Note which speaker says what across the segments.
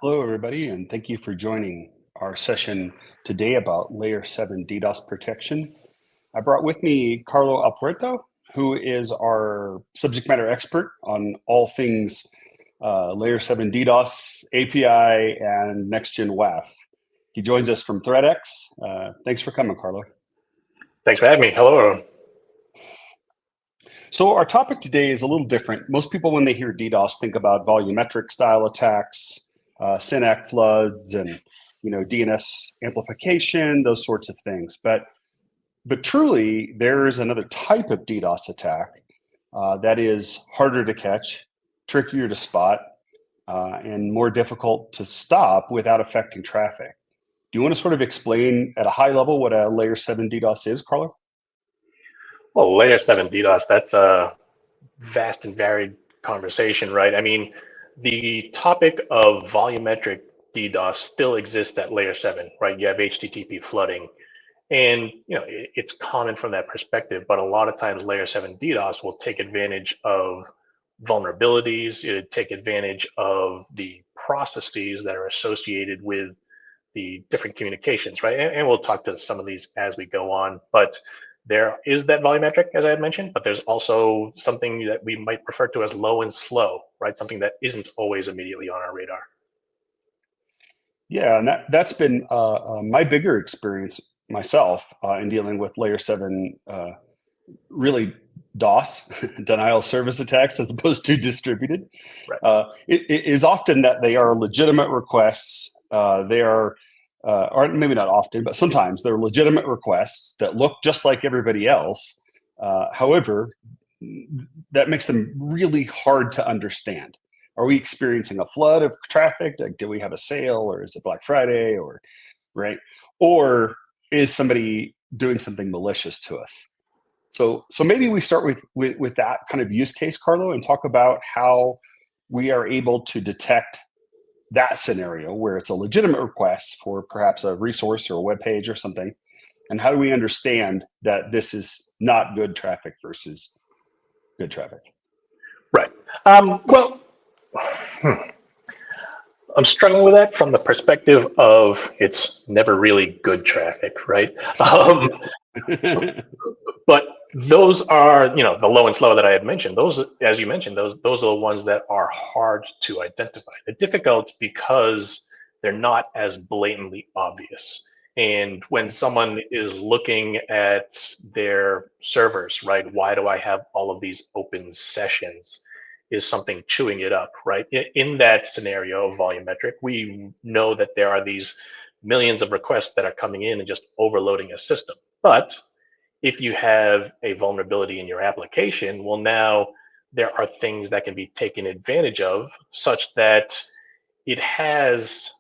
Speaker 1: Hello, everybody, and thank you for joining our session today about Layer 7 DDoS protection. I brought with me Carlo Alpuerto, who is our subject matter expert on all things Layer 7 DDoS, API, and next-gen WAF. He joins us from ThreatX. Thanks for coming, Carlo.
Speaker 2: Thanks for having me. Hello, everyone.
Speaker 1: So our topic today is a little different. Most people, when they hear DDoS, think about volumetric style attacks, SYNAC floods, and DNS amplification, those sorts of things. But truly, there is another type of DDoS attack that is harder to catch, trickier to spot, and more difficult to stop without affecting traffic. Do you want to sort of explain at a high level what a layer 7 DDoS is, Carlo?
Speaker 2: Well, layer 7 DDoS, that's a vast and varied conversation, right? I mean, the topic of volumetric DDoS still exists at layer 7, right? You have HTTP flooding. And it's common from that perspective, but a lot of times layer 7 DDoS will take advantage of vulnerabilities, it take advantage of the processes that are associated with the different communications, right? And we'll talk to some of these as we go on, but there is that volumetric, as I had mentioned, but there's also something that we might refer to as low and slow, right? Something that isn't always immediately on our radar.
Speaker 1: Yeah, and that's been my bigger experience myself in dealing with layer 7, really DOS, denial of service attacks, as opposed to distributed.
Speaker 2: Right.
Speaker 1: It is often that they are legitimate requests. They are, or maybe not often, but sometimes they're legitimate requests that look just like everybody else. However, that makes them really hard to understand. Are we experiencing a flood of traffic? Like, do we have a sale, or is it Black Friday, or right? Or is somebody doing something malicious to us? So maybe we start with that kind of use case, Carlo, and talk about how we are able to detect that scenario where it's a legitimate request for perhaps a resource or a web page or something, and how do we understand that this is not good traffic versus good traffic?
Speaker 2: Right. Well, I'm struggling with that from the perspective of it's never really good traffic, right? But those are, the low and slow that I had mentioned. Those, as you mentioned, those are the ones that are hard to identify. They're difficult because they're not as blatantly obvious. And when someone is looking at their servers, right, why do I have all of these open sessions? Is something chewing it up, right? In that scenario of volumetric, we know that there are these millions of requests that are coming in and just overloading a system. But if you have a vulnerability in your application, well, now there are things that can be taken advantage of such that it has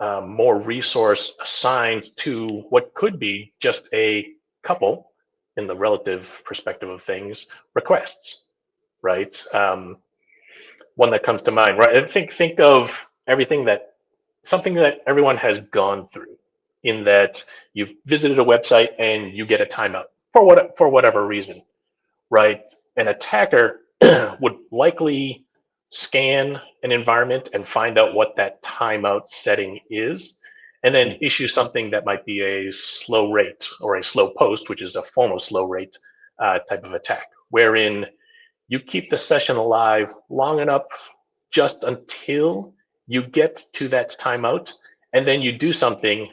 Speaker 2: more resource assigned to what could be just a couple, in the relative perspective of things, requests, right? One that comes to mind, right? Think of something that everyone has gone through, in that you've visited a website and you get a timeout for whatever reason, right? An attacker would likely scan an environment and find out what that timeout setting is, and then issue something that might be a slow rate or a slow post, which is a form of slow rate type of attack, wherein you keep the session alive long enough just until you get to that timeout, and then you do something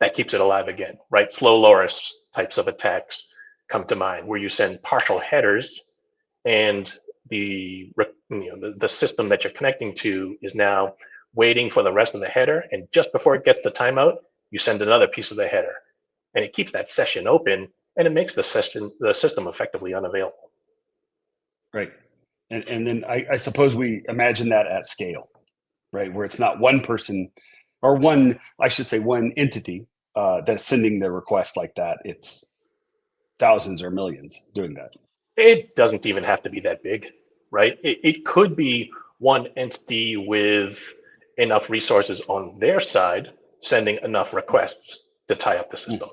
Speaker 2: that keeps it alive again, right? Slow Loris types of attacks come to mind, where you send partial headers, and the system that you're connecting to is now waiting for the rest of the header, and just before it gets to timeout, you send another piece of the header, and it keeps that session open, and it makes the system effectively unavailable.
Speaker 1: Right. And then I suppose we imagine that at scale, right? Where it's not one person or one entity that's sending the request like that. It's thousands or millions doing that.
Speaker 2: It doesn't even have to be that big, right? It could be one entity with enough resources on their side sending enough requests to tie up the system.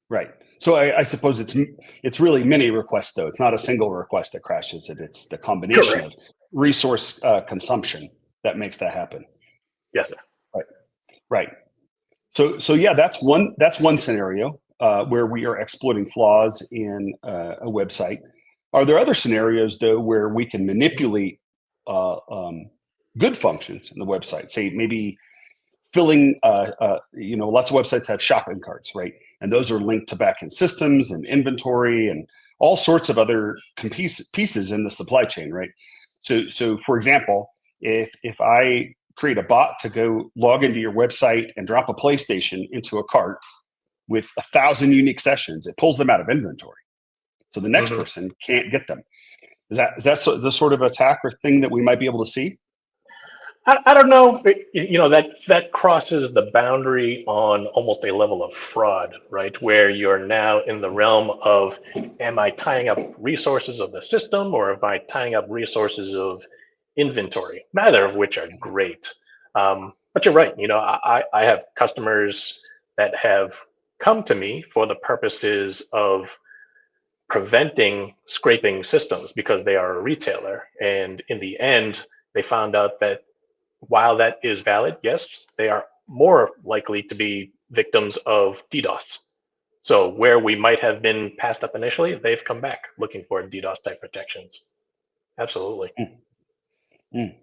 Speaker 1: Right. So I suppose it's really many requests, though. It's not a single request that crashes it. It's the combination
Speaker 2: Correct.
Speaker 1: of resource consumption that makes that happen.
Speaker 2: Yes, sir.
Speaker 1: Right. Right. So yeah, that's one scenario where we are exploiting flaws in a website. Are there other scenarios though where we can manipulate good functions in the website? Say maybe filling, lots of websites have shopping carts, right? And those are linked to backend systems and inventory and all sorts of other pieces in the supply chain, right? So for example, if I create a bot to go log into your website and drop a PlayStation into a cart with 1,000 unique sessions, it pulls them out of inventory. So the next person can't get them. Is that the sort of attack or thing that we might be able to see?
Speaker 2: I don't know, that crosses the boundary on almost a level of fraud, right? Where you're now in the realm of, am I tying up resources of the system or am I tying up resources of inventory? Neither of which are great. But you're right. I have customers that have come to me for the purposes of preventing scraping systems because they are a retailer. And in the end, they found out that while that is valid, yes, they are more likely to be victims of DDoS. So where we might have been passed up initially, they've come back looking for DDoS type protections. Absolutely.
Speaker 1: Mm.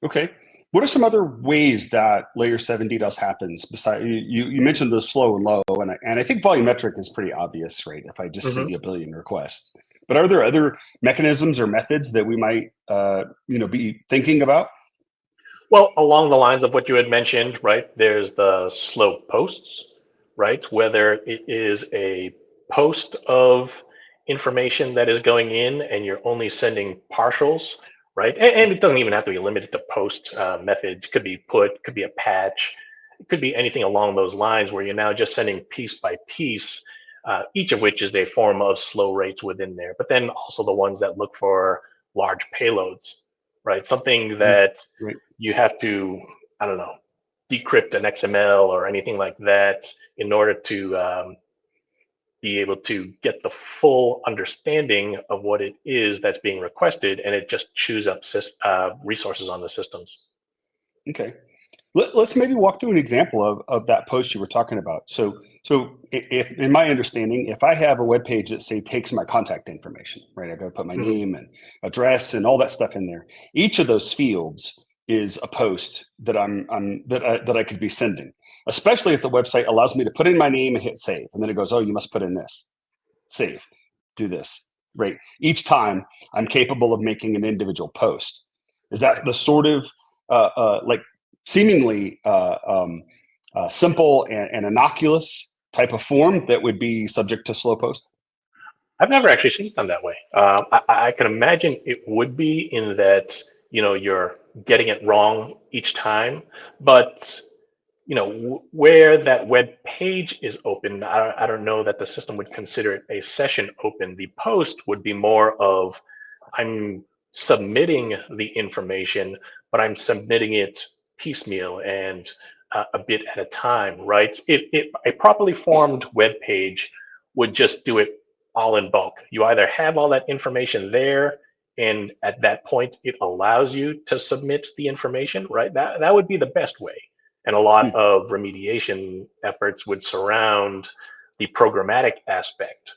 Speaker 1: Okay. What are some other ways that layer 7 DDoS happens? Besides, you mentioned the slow and low, and I think volumetric is pretty obvious, right? If I just send you a billion requests, but are there other mechanisms or methods that we might, be thinking about?
Speaker 2: Well, along the lines of what you had mentioned, right? There's the slow posts, right? Whether it is a post of information that is going in and you're only sending partials, right? And it doesn't even have to be limited to post methods. It could be put, could be a patch, it could be anything along those lines where you're now just sending piece by piece, each of which is a form of slow rates within there. But then also the ones that look for large payloads, right? Something that
Speaker 1: Right.
Speaker 2: you have to, I don't know, decrypt an XML or anything like that in order to be able to get the full understanding of what it is that's being requested, and it just chews up resources on the systems.
Speaker 1: Okay. Let's maybe walk through an example of that post you were talking about. So if, in my understanding, if I have a web page that say takes my contact information, right? I got to put my name and address and all that stuff in there. Each of those fields is a post that that I could be sending, especially if the website allows me to put in my name and hit save, and then it goes, oh, you must put in this, save, do this, right? Each time I'm capable of making an individual post. Is that the sort of like seemingly simple and innocuous type of form that would be subject to slow post?
Speaker 2: I've never actually seen it done that way. I can imagine it would be in that, you're getting it wrong each time, but where that web page is open, I don't know that the system would consider it a session open. The post would be more of, I'm submitting the information, but I'm submitting it piecemeal and a bit at a time, right? A properly formed web page would just do it all in bulk. You either have all that information there, and at that point, it allows you to submit the information, right? That would be the best way. And a lot of remediation efforts would surround the programmatic aspect,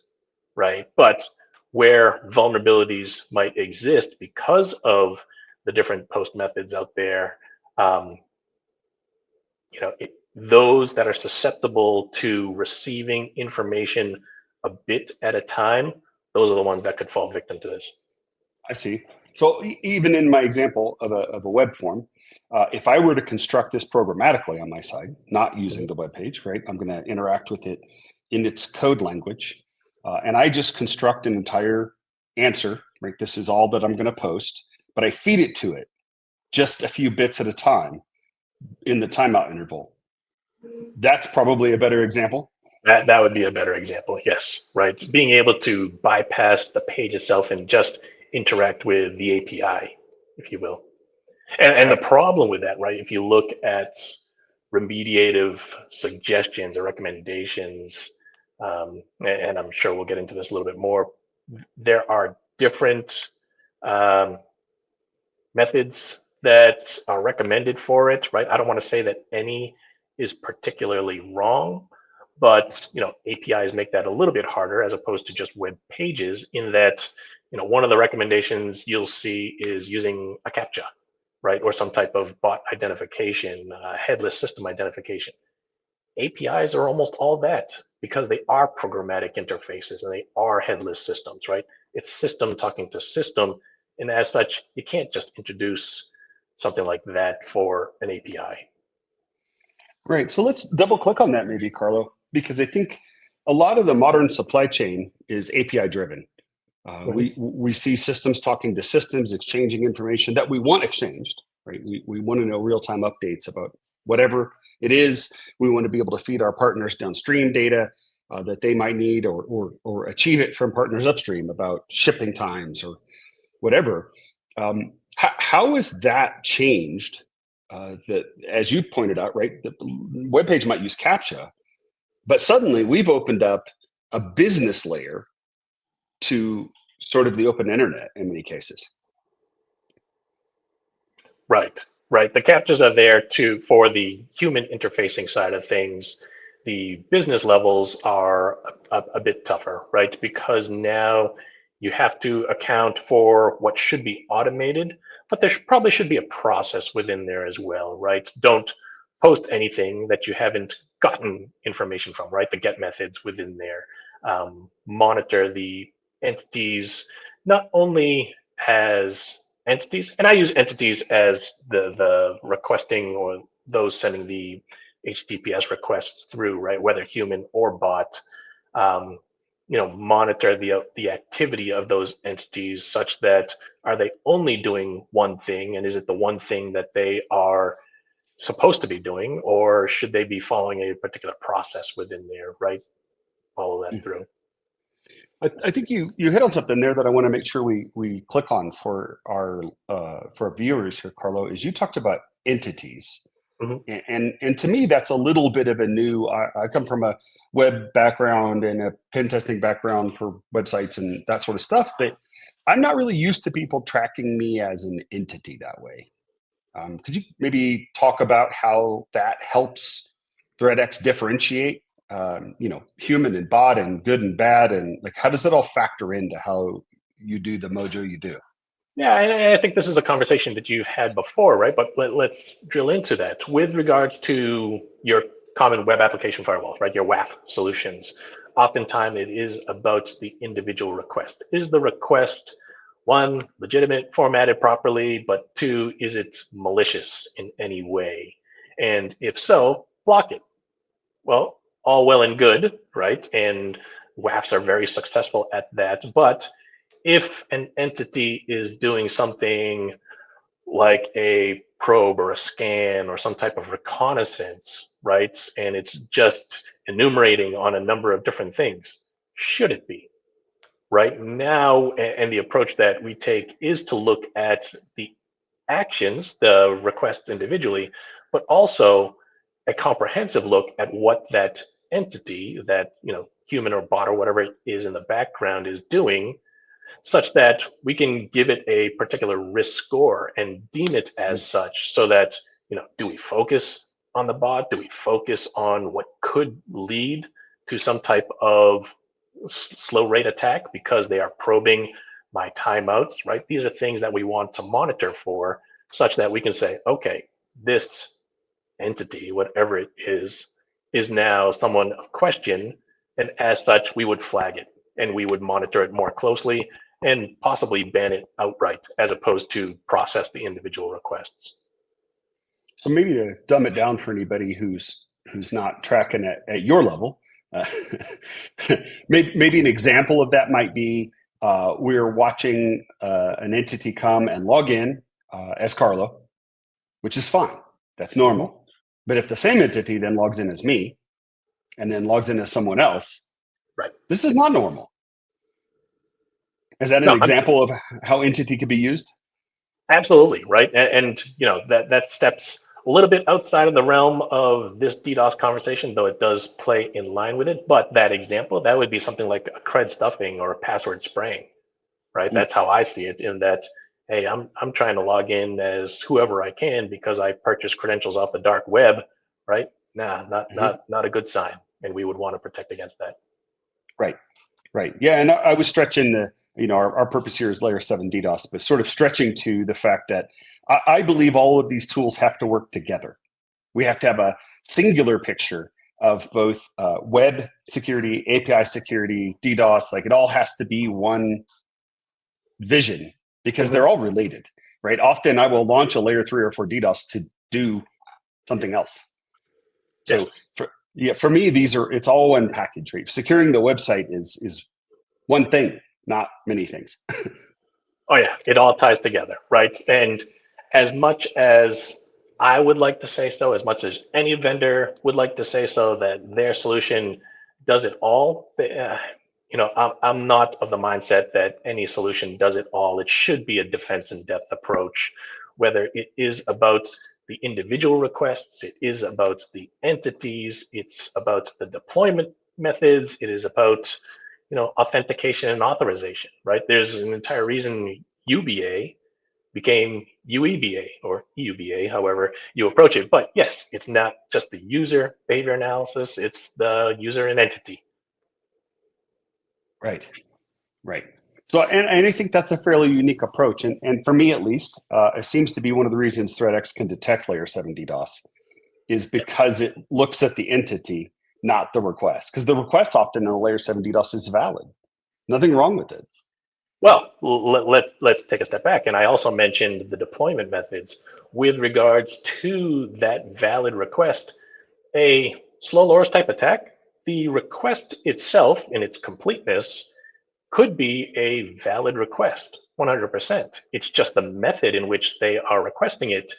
Speaker 2: right? But where vulnerabilities might exist because of the different post methods out there, um, those that are susceptible to receiving information a bit at a time, those are the ones that could fall victim to this.
Speaker 1: I see. So even in my example of a web form, if I were to construct this programmatically on my side, not using the web page, right? I'm going to interact with it in its code language, and I just construct an entire answer, right? This is all that I'm going to post, but I feed it to it just a few bits at a time in the timeout interval. That's probably a better example.
Speaker 2: That would be a better example, yes, right? Being able to bypass the page itself and just interact with the API, if you will. And the
Speaker 1: Right.
Speaker 2: problem with that, right? If you look at remediative suggestions or recommendations, and I'm sure we'll get into this a little bit more, there are different methods that are recommended for it, right? I don't want to say that any is particularly wrong, but APIs make that a little bit harder as opposed to just web pages. In that, one of the recommendations you'll see is using a CAPTCHA, right, or some type of bot identification, headless system identification. APIs are almost all that because they are programmatic interfaces and they are headless systems, right? It's system talking to system, and as such, you can't just introduce something like that for an API.
Speaker 1: Right. So let's double click on that maybe, Carlo, because I think a lot of the modern supply chain is API driven. We see systems talking to systems, exchanging information that we want exchanged, right? We want to know real-time updates about whatever it is. We want to be able to feed our partners downstream data that they might need, or achieve it from partners upstream about shipping times or whatever. How has that changed? That, as you pointed out, right, the web page might use CAPTCHA, but suddenly we've opened up a business layer to sort of the open internet in many cases.
Speaker 2: Right, right. The CAPTCHAs are there for the human interfacing side of things. The business levels are a bit tougher, right? Because now you have to account for what should be automated, but there probably should be a process within there as well, right? Don't post anything that you haven't gotten information from, right? The get methods within there. Monitor the entities, not only as entities, and I use entities as the requesting or those sending the HTTPS requests through, right, whether human or bot. Um, Monitor the activity of those entities such that, are they only doing one thing, and is it the one thing that they are supposed to be doing, or should they be following a particular process within there, right? Follow that through.
Speaker 1: I think you hit on something there that I want to make sure we click on for our viewers here, Carlo. Is you talked about entities, and to me that's a little bit of a new. I come from a web background and a pen testing background for websites and that sort of stuff, but I'm not really used to people tracking me as an entity that way. Could you maybe talk about how that helps ThreatX differentiate, human and bot and good and bad, and like how does it all factor into how you do the mojo you do?
Speaker 2: Yeah, and I think this is a conversation that you've had before, right? But let's drill into that with regards to your common web application firewalls, right? Your WAF solutions. Oftentimes, it is about the individual request. Is the request, one, legitimate, formatted properly, but two, is it malicious in any way? And if so, block it. Well, all well and good, right? And WAFs are very successful at that. But if an entity is doing something like a probe or a scan or some type of reconnaissance, right? And it's just enumerating on a number of different things, should it be? Right now, and the approach that we take is to look at the actions, the requests individually, but also a comprehensive look at what that entity, that human or bot or whatever it is in the background is doing, such that we can give it a particular risk score and deem it as such, so that do we focus on the bot, do we focus on what could lead to some type of slow rate attack because they are probing my timeouts, right? These are things that we want to monitor for, such that we can say, okay, this entity, whatever it is now someone of question, and as such we would flag it and we would monitor it more closely and possibly ban it outright, as opposed to process the individual requests.
Speaker 1: So maybe to dumb it down for anybody who's not tracking at your level, maybe an example of that might be we're watching an entity come and log in as Carlo, which is fine. That's normal. But if the same entity then logs in as me and then logs in as someone else,
Speaker 2: right?
Speaker 1: This is not normal. Is that an example of how entity could be used?
Speaker 2: Absolutely, right. And that steps a little bit outside of the realm of this DDoS conversation, though it does play in line with it. But that example, that would be something like a cred stuffing or a password spraying, right? That's how I see it, in that hey, I'm trying to log in as whoever I can because I purchased credentials off the dark web, right? Nah, not a good sign, and we would want to protect against that.
Speaker 1: Right. Right. Yeah. And I was stretching our purpose here is layer 7 DDoS, but sort of stretching to the fact that I believe all of these tools have to work together. We have to have a singular picture of both web security, API security, DDoS. Like it all has to be one vision because they're all related, right? Often I will launch a layer 3 or 4 DDoS to do something else. So
Speaker 2: Yes.
Speaker 1: for me, it's all one package, right? Securing the website is one thing, not many things.
Speaker 2: Oh yeah, it all ties together, right? And as much as I would like to say so, as much as any vendor would like to say so, that their solution does it all, I'm not of the mindset that any solution does it all. It should be a defense in depth approach, whether it is about the individual requests, it is about the entities, it's about the deployment methods, it is about authentication and authorization, right? There's an entire reason UBA became UEBA or EUBA, however you approach it. But yes, it's not just the user behavior analysis, it's the user and entity.
Speaker 1: Right. Right. So, and I think that's a fairly unique approach. And for me, at least, it seems to be one of the reasons ThreatX can detect layer 7 DDoS is because it looks at the entity, not the request. Because the request often in a layer 7 DDoS is valid. Nothing wrong with it.
Speaker 2: Well, let's take a step back. And I also mentioned the deployment methods with regards to that valid request. A slow LoRs type attack, the request itself in its completeness could be a valid request, 100%. It's just the method in which they are requesting it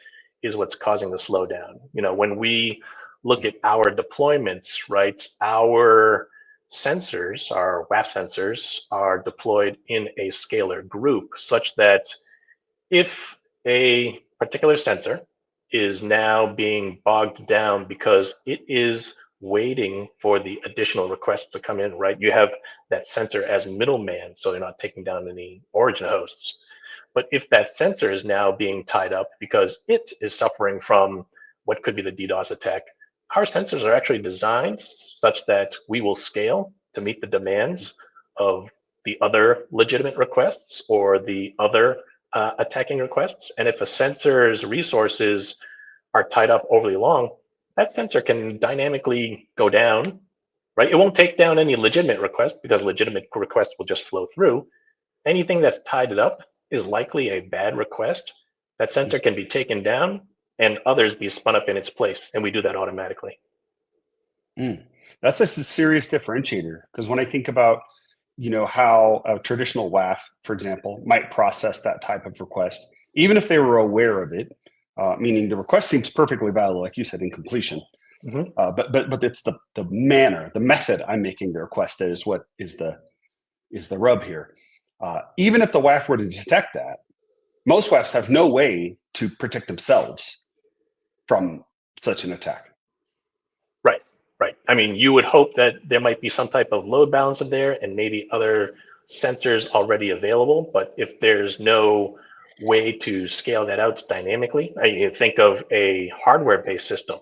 Speaker 2: is what's causing the slowdown. When we look at our deployments, right, our sensors, our WAF sensors, are deployed in a scalar group such that if a particular sensor is now being bogged down because it is waiting for the additional requests to come in, right? You have that sensor as middleman, so they're not taking down any origin hosts. But if that sensor is now being tied up because it is suffering from what could be the DDoS attack, our sensors are actually designed such that we will scale to meet the demands of the other legitimate requests or the other attacking requests. And if a sensor's resources are tied up overly long, that sensor can dynamically go down, right? It won't take down any legitimate requests because legitimate requests will just flow through. Anything that's tied it up is likely a bad request. That sensor can be taken down and others be spun up in its place. And we do that automatically.
Speaker 1: That's a serious differentiator because when I think about how a traditional WAF, for example, might process that type of request, even if they were aware of it, meaning the request seems perfectly valid, like you said, in completion. But it's the manner, the method I'm making the request that is what is the rub here. Even if the WAF were to detect that, most WAFs have no way to protect themselves from such an attack.
Speaker 2: Right. I mean, you would hope that there might be some type of load balancer there and maybe other sensors already available. But if there's no way to scale that out dynamically, you think of a hardware-based system,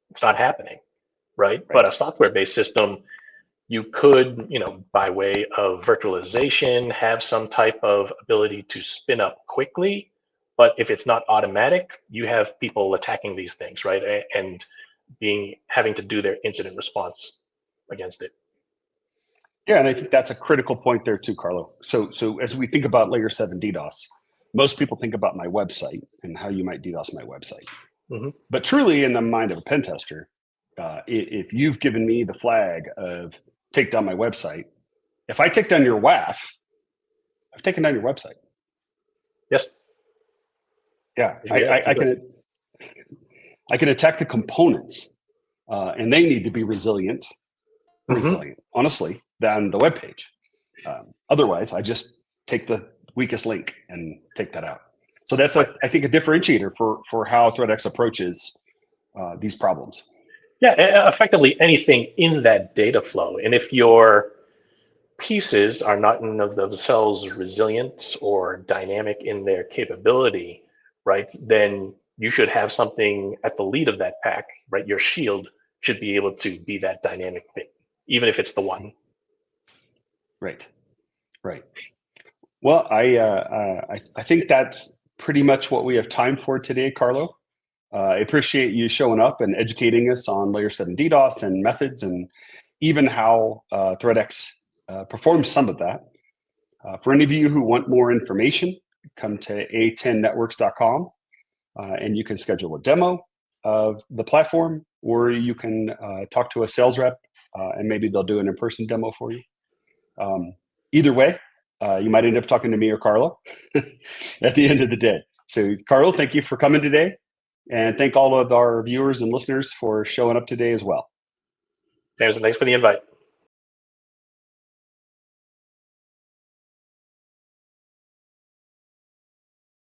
Speaker 2: it's not happening, right? But a software-based system, you could, by way of virtualization, have some type of ability to spin up quickly. But if it's not automatic, you have people attacking these things, right? And having to do their incident response against it.
Speaker 1: Yeah, and I think that's a critical point there too, Carlo. So as we think about layer 7 DDoS, most people think about my website and how you might DDoS my website. But truly, in the mind of a pen tester, if you've given me the flag of take down my website, if I take down your WAF, I've taken down your website.
Speaker 2: Yes.
Speaker 1: Yeah, I can attack the components, and they need to be resilient, honestly, than the web page. Otherwise, I just take the weakest link and take that out. So that's, I think, a differentiator for how ThreatX approaches these problems.
Speaker 2: Yeah, effectively anything in that data flow. And if you're pieces are not in of themselves resilient or dynamic in their capability, right, then you should have something at the lead of that pack, right? Your shield should be able to be that dynamic thing, even if it's the one.
Speaker 1: Right. Right. Well, I think that's pretty much what we have time for today, Carlo. I appreciate you showing up and educating us on layer 7 DDoS and methods, and even how ThreatX performs some of that. For any of you who want more information, come to a10networks.com and you can schedule a demo of the platform, or you can talk to a sales rep and maybe they'll do an in-person demo for you. Either way, you might end up talking to me or Carlo at the end of the day. So, Carlo, thank you for coming today. And thank all of our viewers and listeners for showing up today as well.
Speaker 2: James, thanks for the invite.